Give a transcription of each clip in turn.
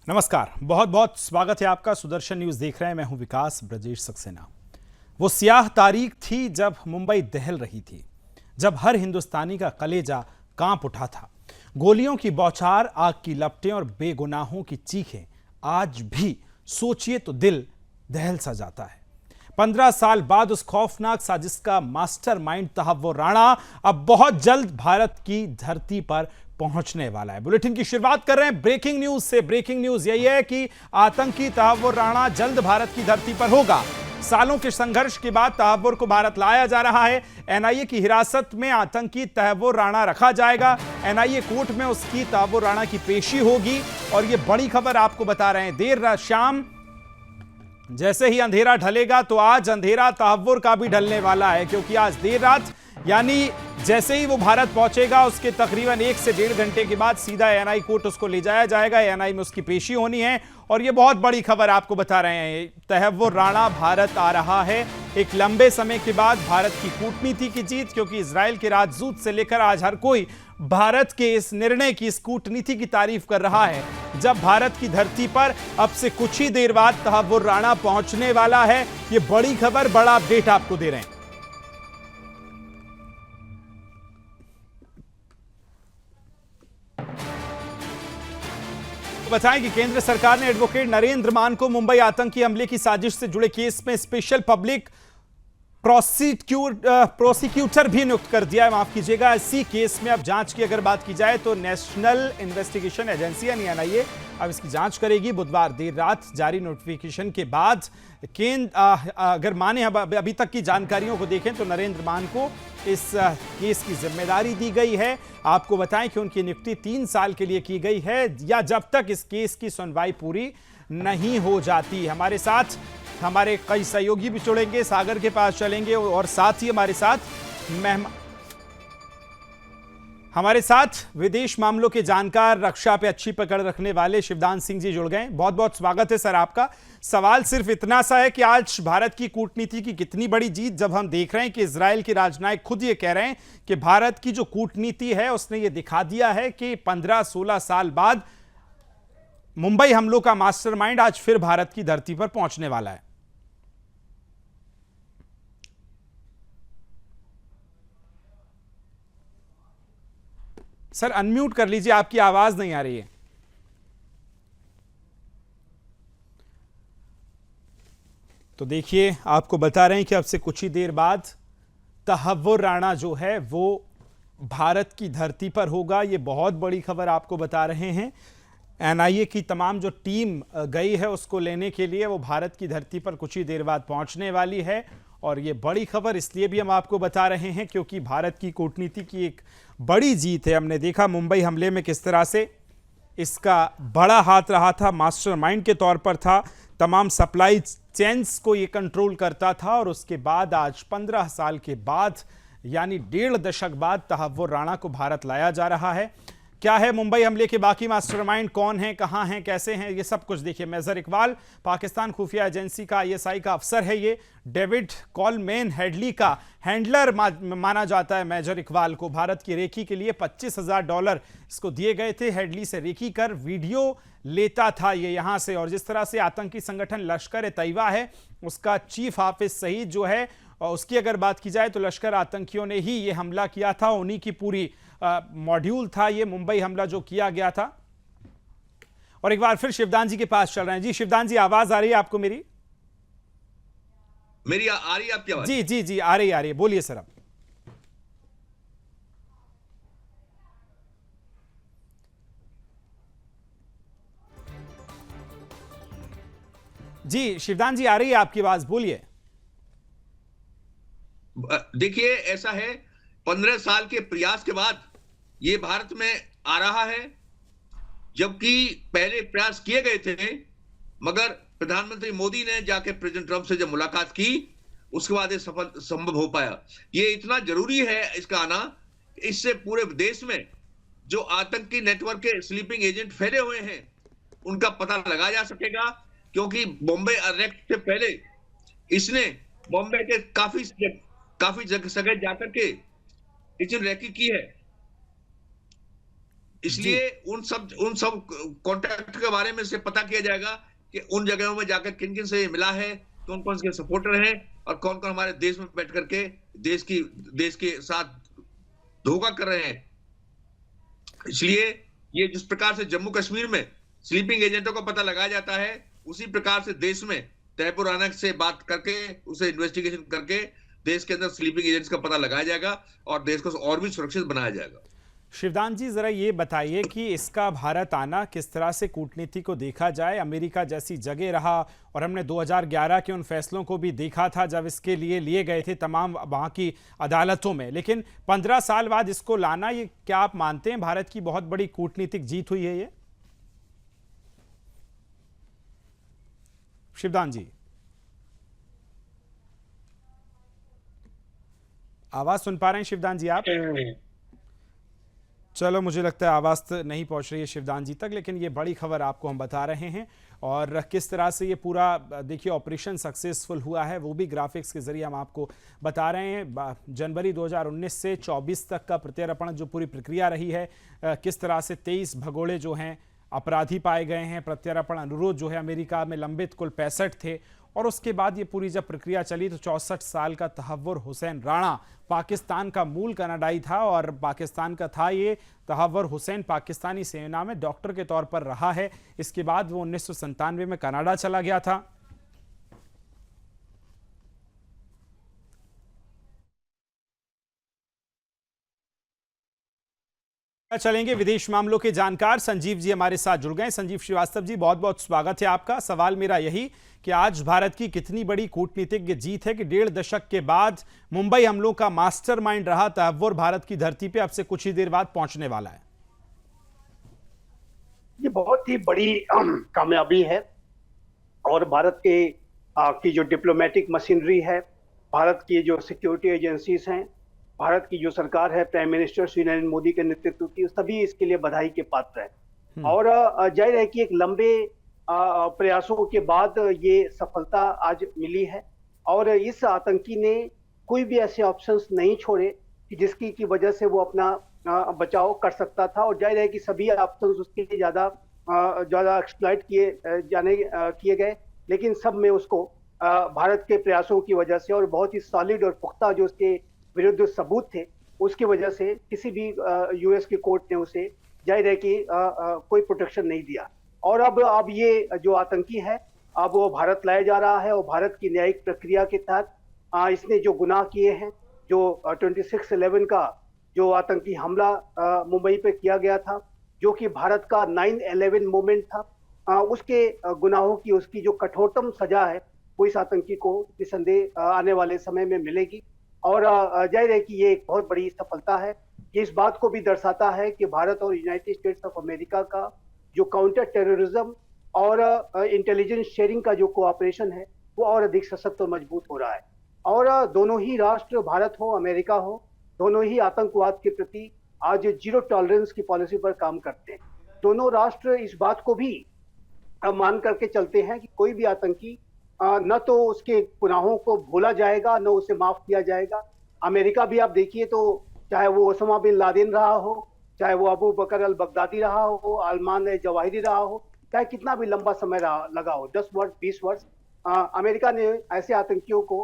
नमस्कार, बहुत बहुत स्वागत है आपका। सुदर्शन न्यूज देख रहे हैं, मैं हूं विकास ब्रजेश सक्सेना। वो स्याह तारीख थी जब मुंबई दहल रही थी, जब हर हिंदुस्तानी का कलेजा कांप उठा था। गोलियों की बौछार, आग की लपटें और बेगुनाहों की चीखें आज भी सोचिए तो दिल दहल सा जाता है। 15 साल बाद उस खौफनाक साजिश का मास्टरमाइंड तहव्वुर राणा अब बहुत जल्द भारत की धरती पर पहुंचने वाला है। बुलेटिन की शुरुआत कर रहे हैं ब्रेकिंग न्यूज से। ब्रेकिंग न्यूज यही है कि आतंकी तहव्वुर राणा जल्द भारत की धरती पर होगा। सालों के संघर्ष के बाद तहव्वुर को भारत लाया जा रहा है। एनआईए की हिरासत में आतंकी तहव्वुर राणा रखा जाएगा। एनआईए कोर्ट में उसकी तहव्वुर राणा की पेशी होगी। और यह बड़ी खबर आपको बता रहे हैं, देर रात शाम जैसे ही अंधेरा ढलेगा तो आज अंधेरा तहव्वुर का भी ढलने वाला है, क्योंकि आज देर रात यानी जैसे ही वो भारत पहुंचेगा उसके तकरीबन 1 से 1.5 घंटे के बाद सीधा एनआई कोर्ट उसको ले जाया जाएगा। एनआई में उसकी पेशी होनी है। और ये बहुत बड़ी खबर आपको बता रहे हैं, तहव्वुर राणा भारत आ रहा है। एक लंबे समय के बाद भारत की कूटनीति की जीत, क्योंकि इजराइल के राजदूत से लेकर आज हर कोई भारत के इस निर्णय की, इस कूटनीति की तारीफ कर रहा है। जब भारत की धरती पर अब से कुछ ही देर बाद तहव्वुर राणा पहुंचने वाला है। ये बड़ी खबर, बड़ा अपडेट आपको दे रहे हैं। बताएं कि केंद्र सरकार ने एडवोकेट नरेंद्र मान को मुंबई आतंकी हमले की साजिश से जुड़े केस में स्पेशल पब्लिक प्रोसिक्यूटर भी नियुक्त कर दिया है। माफ कीजिएगा, इसी केस में अब जांच की अगर बात की जाए तो नेशनल इन्वेस्टिगेशन एजेंसी यानी एनआईए अब इसकी जांच करेगी। बुधवार देर रात जारी नोटिफिकेशन के बाद अगर माने अभी तक की जानकारियों को देखें तो नरेंद्र मान को इस केस की जिम्मेदारी दी गई है। आपको बताएं कि उनकी नियुक्ति 3 साल के लिए की गई है, या जब तक इस केस की सुनवाई पूरी नहीं हो जाती। हमारे साथ हमारे कई सहयोगी भी जुड़ेंगे, सागर के पास चलेंगे और साथ ही हमारे साथ विदेश मामलों के जानकार, रक्षा पे अच्छी पकड़ रखने वाले शिवदान सिंह जी जुड़ गए। बहुत बहुत स्वागत है सर आपका। सवाल सिर्फ इतना सा है कि आज भारत की कूटनीति की कितनी बड़ी जीत, जब हम देख रहे हैं कि इजराइल के राजनायक खुद ये कह रहे हैं कि भारत की जो कूटनीति है उसने ये दिखा दिया है कि 15-16 साल बाद मुंबई हमलों का मास्टरमाइंड आज फिर भारत की धरती पर पहुंचने वाला है। सर अनम्यूट कर लीजिए, आपकी आवाज नहीं आ रही है। तो देखिए, आपको बता रहे हैं कि अब से कुछ ही देर बाद तहव्वुर राणा जो है वो भारत की धरती पर होगा। ये बहुत बड़ी खबर आपको बता रहे हैं। एनआईए की तमाम जो टीम गई है उसको लेने के लिए, वो भारत की धरती पर कुछ ही देर बाद पहुंचने वाली है। और ये बड़ी खबर इसलिए भी हम आपको बता रहे हैं क्योंकि भारत की कूटनीति की एक बड़ी जीत है। हमने देखा मुंबई हमले में किस तरह से इसका बड़ा हाथ रहा था, मास्टरमाइंड के तौर पर था, तमाम सप्लाई चेन्स को ये कंट्रोल करता था। और उसके बाद आज 15 साल के बाद यानी 1.5 दशक बाद तहव्वुर राणा को भारत लाया जा रहा है। क्या है मुंबई हमले के बाकी मास्टरमाइंड, कौन है, कहां हैं, कैसे हैं, ये सब कुछ देखिए। मेजर इकबाल पाकिस्तान खुफिया एजेंसी का आईएसआई का अफसर है। ये डेविड कॉलमैन हेडली का हैंडलर माना जाता है। मेजर इकबाल को भारत की रेकी के लिए $25,000 इसको दिए गए थे। हेडली से रेकी कर वीडियो लेता था ये यहां से। और जिस तरह से आतंकी संगठन लश्कर ए तैयबा है उसका चीफ हाफिज सईद जो है, और उसकी अगर बात की जाए तो लश्कर आतंकियों ने ही ये हमला किया था। उन्हीं की पूरी मॉड्यूल था ये मुंबई हमला जो किया गया था। और एक बार फिर शिवदान जी के पास चल रहे हैं। जी शिवदान जी, आवाज आ रही है आपको मेरी? आ रही है आपकी आवाज? जी जी जी, आ रही है। बोलिए सर अब। जी शिवदान जी, आ रही है आपकी आवाज, बोलिए। देखिए, ऐसा है, 15 साल के प्रयास के बाद ये भारत में आ रहा है, जबकि पहले प्रयास किए गए थे मगर प्रधानमंत्री मोदी ने जाके प्रेसिडेंट ट्रंप से जब मुलाकात की उसके बाद ये संभव हो पाया। ये इतना जरूरी है इसका आना, इससे पूरे देश में जो आतंकी नेटवर्क के स्लीपिंग एजेंट फैले हुए हैं उनका पता लगाया जा सकेगा। क्योंकि बॉम्बे अरेस्ट से पहले इसने बॉम्बे के काफी जगह जाकर के इसने रैकी की है। जी। इसलिए उन सब कॉन्टैक्ट के बारे में से पता किया जाएगा कि उन जगहों में जाकर किन किन से मिला है, कौन कौन से सपोर्टर हैं और कौन कौन हमारे देश में बैठ करके देश के साथ धोखा कर रहे हैं। इसलिए ये जिस प्रकार से जम्मू कश्मीर में स्लीपिंग एजेंटों का पता लगाया जाता है, उसी प्रकार से देश में तैयब राना से बात करके उसे इन्वेस्टिगेशन करके देश के अंदर स्लीपिंग एजेंट्स का पता लगाया जाएगा और देश को और भी सुरक्षित बनाया जाएगा। शिवदान जी, जरा ये बताइए कि इसका भारत आना किस तरह से कूटनीति को देखा जाए। अमेरिका जैसी जगह रहा और हमने 2011 के उन फैसलों को भी देखा था जब इसके लिए गए थे तमाम वहाँ की अदालतों में, लेकिन 15 साल बाद इसको लाना, ये क्या आप मानते हैं भारत की बहुत बड़ी कूटनीतिक जीत हुई है ये? शिवदान जी, आवाज सुन पा रहे हैं शिवदान जी आप? चलो, मुझे लगता है आवाज़ तो नहीं पहुंच रही है शिवदान जी तक, लेकिन ये बड़ी खबर आपको हम बता रहे हैं। और किस तरह से ये पूरा देखिए ऑपरेशन सक्सेसफुल हुआ है वो भी ग्राफिक्स के जरिए हम आपको बता रहे हैं। जनवरी 2019 से 24 तक का प्रत्यार्पण जो पूरी प्रक्रिया रही है, किस तरह से 23 भगोड़े जो हैं अपराधी पाए गए हैं। प्रत्यार्पण अनुरोध जो है अमेरिका में लंबित कुल 65 थे और उसके बाद ये पूरी जब प्रक्रिया चली तो 64 साल का तहव्वुर हुसैन राणा पाकिस्तान का मूल कनाडाई था और पाकिस्तान का था ये। तहव्वुर हुसैन पाकिस्तानी सेना में डॉक्टर के तौर पर रहा है। इसके बाद वो 1997 में कनाडा चला गया था। चलेंगे विदेश मामलों के जानकार संजीव जी हमारे साथ जुड़ गए। संजीव श्रीवास्तव जी, बहुत बहुत स्वागत है आपका। सवाल मेरा यही कि आज भारत की कितनी बड़ी कूटनीतिक जीत है कि 1.5 दशक के बाद मुंबई हमलों का मास्टरमाइंड रहा तहव्वुर भारत की धरती पे अब से कुछ ही देर बाद पहुंचने वाला है। ये बहुत ही बड़ी कामयाबी है और भारत के की जो डिप्लोमेटिक मशीनरी है, भारत की जो सिक्योरिटी एजेंसीज हैं, भारत की जो सरकार है प्राइम मिनिस्टर श्री नरेंद्र मोदी के नेतृत्व की, सभी इसके लिए बधाई के पात्र हैं। और जाहिर है कि एक लंबे प्रयासों के बाद ये सफलता आज मिली है और इस आतंकी ने कोई भी ऐसे ऑप्शंस नहीं छोड़े कि जिसकी की वजह से वो अपना बचाव कर सकता था। और जाहिर है कि सभी ऑप्शंस उसके ज्यादा एक्सप्लॉइट किए गए, लेकिन सब में उसको भारत के प्रयासों की वजह से और बहुत ही सॉलिड और पुख्ता जो उसके विरुद्ध सबूत थे उसकी वजह से किसी भी यूएस की कोर्ट ने उसे जाहिर है कि कोई प्रोटेक्शन नहीं दिया। और अब ये जो आतंकी है अब वो भारत लाया जा रहा है और भारत की न्यायिक प्रक्रिया के तहत इसने जो गुनाह किए हैं, जो 26/11 का जो आतंकी हमला मुंबई पे किया गया था, जो कि भारत का 9/11 मूवमेंट था, उसके गुनाहों की उसकी जो कठोरतम सजा है वो इस आतंकी को निसंदेह आने वाले समय में मिलेगी। और जाहिर है कि ये एक बहुत बड़ी सफलता है। ये इस बात को भी दर्शाता है कि भारत और यूनाइटेड स्टेट्स ऑफ अमेरिका का जो काउंटर टेररिज्म और इंटेलिजेंस शेयरिंग का जो कोऑपरेशन है वो और अधिक सशक्त और मजबूत हो रहा है। और दोनों ही राष्ट्र, भारत हो अमेरिका हो, दोनों ही आतंकवाद के प्रति आज जीरो टॉलरेंस की पॉलिसी पर काम करते हैं। दोनों राष्ट्र इस बात को भी मान करके चलते हैं कि कोई भी आतंकी न तो उसके गुनाहों को भूला जाएगा न उसे माफ किया जाएगा। अमेरिका भी आप देखिए तो चाहे वो ओसामा बिन लादेन रहा हो, चाहे वो अबू बकर अल बगदादी रहा हो, अरमान जवाहिरी रहा हो, चाहे कितना भी लंबा समय लगा हो, 10 वर्ष 20 वर्ष, अमेरिका ने ऐसे आतंकियों को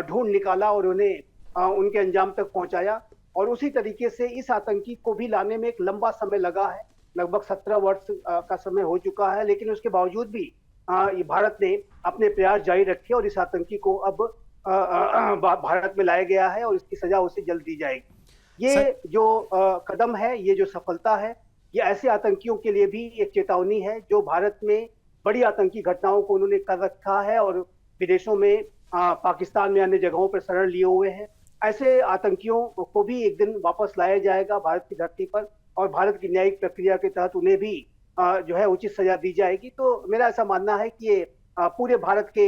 ढूंढ निकाला और उन्हें उनके अंजाम तक पहुंचाया। और उसी तरीके से इस आतंकी को भी लाने में एक लंबा समय लगा है, लगभग 17 वर्ष का समय हो चुका है, लेकिन उसके बावजूद भी भारत ने अपने प्रयास जारी रखे और इस आतंकी को अब भारत में लाया गया है और इसकी सजा उसे जल्द दी जाएगी। ये जो कदम है, ये जो सफलता है, ये ऐसे आतंकियों के लिए भी एक चेतावनी है जो भारत में बड़ी आतंकी घटनाओं को उन्होंने कर रखा है और विदेशों में, पाकिस्तान में, अन्य जगहों पर शरण लिए हुए हैं। ऐसे आतंकियों को भी एक दिन वापस लाया जाएगा भारत की धरती पर और भारत की न्यायिक प्रक्रिया के तहत उन्हें भी जो है उचित सजा दी जाएगी। तो मेरा ऐसा मानना है कि ये पूरे भारत के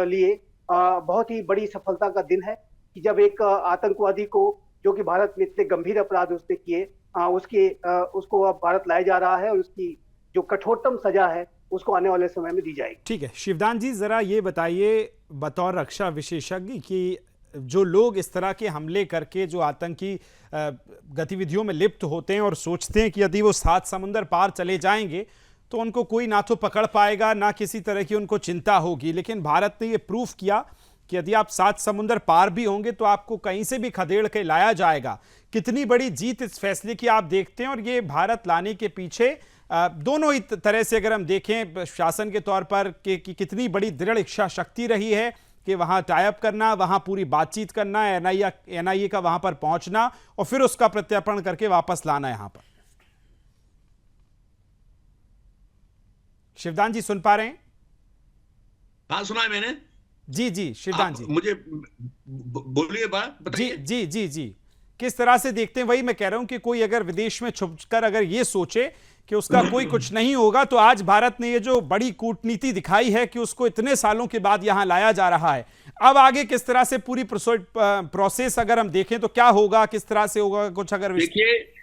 लिए बहुत ही बड़ी सफलता का दिन है कि जब एक आतंकवादी को, जो कि भारत में इतने गंभीर अपराध उसने किए, उसको अब भारत लाया जा रहा है और उसकी जो कठोरतम सजा है उसको आने वाले समय में दी जाएगी। ठीक है शिवदान जी, जरा ये बताइए बतौर रक्षा विशेषज्ञ कि जो लोग इस तरह के हमले करके जो आतंकी गतिविधियों में लिप्त होते हैं और सोचते हैं कि यदि वो 7 समुंदर पार चले जाएंगे तो उनको कोई ना तो पकड़ पाएगा, ना किसी तरह की उनको चिंता होगी। लेकिन भारत ने ये प्रूफ किया कि यदि आप 7 समुंदर पार भी होंगे तो आपको कहीं से भी खदेड़ के लाया जाएगा। कितनी बड़ी जीत इस फैसले की आप देखते हैं, और ये भारत लाने के पीछे दोनों ही तरह से अगर हम देखें शासन के तौर पर कि कितनी बड़ी दृढ़ इच्छा शक्ति रही है कि वहां टाई अप करना, वहां पूरी बातचीत करना, एनआईए का वहां पर पहुंचना और फिर उसका प्रत्यर्पण करके वापस लाना यहां पर। शिवदान जी सुन पा रहे हैं? हाँ, सुना है मैंने। जी जी शिवदान जी, मुझे बोलिए, बात बताइए। जी जी जी जी, किस तरह से देखते हैं? वही मैं कह रहा हूं कि कोई अगर विदेश में छुपकर अगर ये सोचे कि उसका कोई कुछ नहीं होगा, तो आज भारत ने ये जो बड़ी कूटनीति दिखाई है कि उसको इतने सालों के बाद यहां लाया जा रहा है, अब आगे किस तरह से पूरी प्रोसेस अगर हम देखें तो क्या होगा, किस तरह से होगा, कुछ अगर देखिए,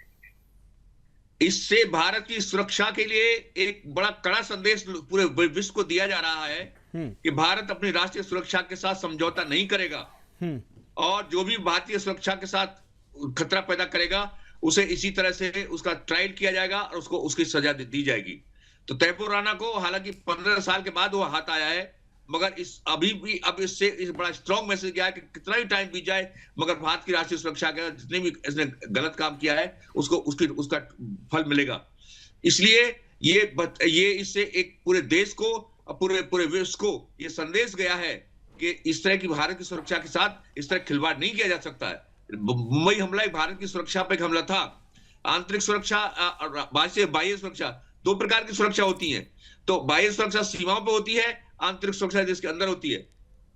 इससे भारत की सुरक्षा के लिए एक बड़ा कड़ा संदेश पूरे विश्व को दिया जा रहा है कि भारत अपनी राष्ट्रीय सुरक्षा के साथ समझौता नहीं करेगा, और जो भी भारतीय सुरक्षा के साथ खतरा पैदा करेगा उसे इसी तरह से उसका ट्रायल किया जाएगा और उसको उसकी सजा दी जाएगी। तो तैमूर राणा को हालांकि 15 साल के बाद वो हाथ आया है, मगर अभी भी अब इससे बड़ा स्ट्रॉन्ग मैसेज गया है कि कितना भी टाइम बीत जाए मगर भारत की राष्ट्रीय सुरक्षा के जितने भी इसने गलत काम किया है उसका फल मिलेगा। इसलिए ये इससे एक पूरे देश को, पूरे विश्व को ये संदेश गया है कि इस तरह की भारत की सुरक्षा के साथ इस तरह खिलवाड़ नहीं किया जा सकता है। मुंबई हमला एक भारत की सुरक्षा पर एक हमला था। आंतरिक सुरक्षा और बाह्य सुरक्षा, 2 प्रकार की सुरक्षा होती है। तो बाह्य सुरक्षा सीमाओं पर होती है, आंतरिक सुरक्षा देश के अंदर होती है।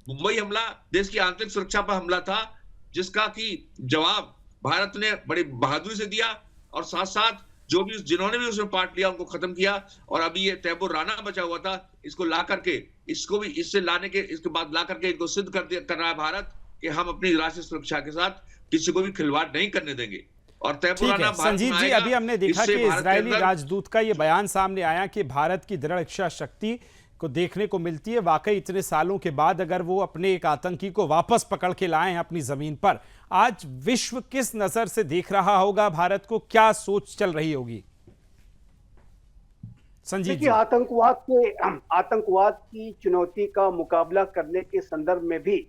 मुंबई हमला देश की आंतरिक सुरक्षा पर हमला था, जिसका कि जवाब भारत ने बड़ी बहादुरी से दिया, और साथ साथ जिन्होंने भी उसमें पार्ट लिया उनको खत्म किया। और अभी ये तैमूर राणा बचा हुआ था, इसको ला करके, इसको भी इससे लाने के, इसके बाद ला करके इनको सिद्ध कर रहा है भारत कि हम अपनी राष्ट्रीय सुरक्षा के साथ किसी को भी खिलवाड़ नहीं करने देंगे। और तैमूर राणा संजीव जी, अभी हमने देखा कि इजरायली राजदूत का ये बयान सामने आया कि भारत की दृढ़ इच्छा शक्ति को देखने को मिलती है। वाकई इतने सालों के बाद अगर वो अपने एक आतंकी को वापस पकड़ के लाए हैं अपनी जमीन पर, आज विश्व किस नजर से देख रहा होगा भारत को, क्या सोच चल रही होगी? संजीव जी, आतंकवाद की चुनौती का मुकाबला करने के संदर्भ में भी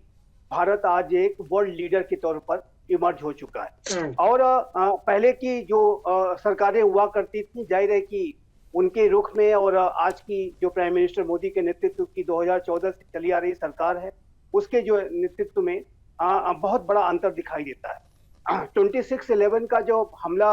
भारत आज एक वर्ल्ड लीडर के तौर पर इमर्ज हो चुका है। और पहले की जो सरकारें हुआ करती थी, जाहिर है कि उनके रुख में और आज की जो प्राइम मिनिस्टर मोदी के नेतृत्व की 2014 से चली आ रही सरकार है, उसके जो नेतृत्व में बहुत बड़ा अंतर दिखाई देता है। 26/11 का जो हमला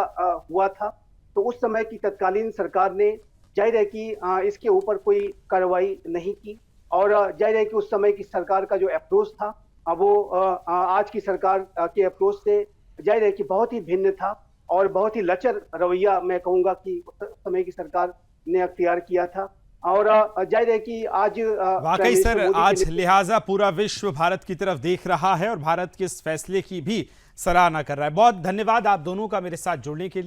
हुआ था, तो उस समय की तत्कालीन सरकार ने जाहिर है कि इसके ऊपर कोई कार्रवाई नहीं की, और जाहिर है कि उस समय की सरकार का जो अप्रोच था वो आज की सरकार के अप्रोच से जाहिर है कि बहुत ही भिन्न था, और बहुत ही लचर रवैया मैं कहूंगा कि उस समय की सरकार ने अख्तियार किया था। और जाहिर है कि आज वाकई सर, आज लिहाजा पूरा विश्व भारत की तरफ देख रहा है और भारत के इस फैसले की भी सराहना कर रहा है। बहुत धन्यवाद आप दोनों का मेरे साथ जुड़ने के लिए।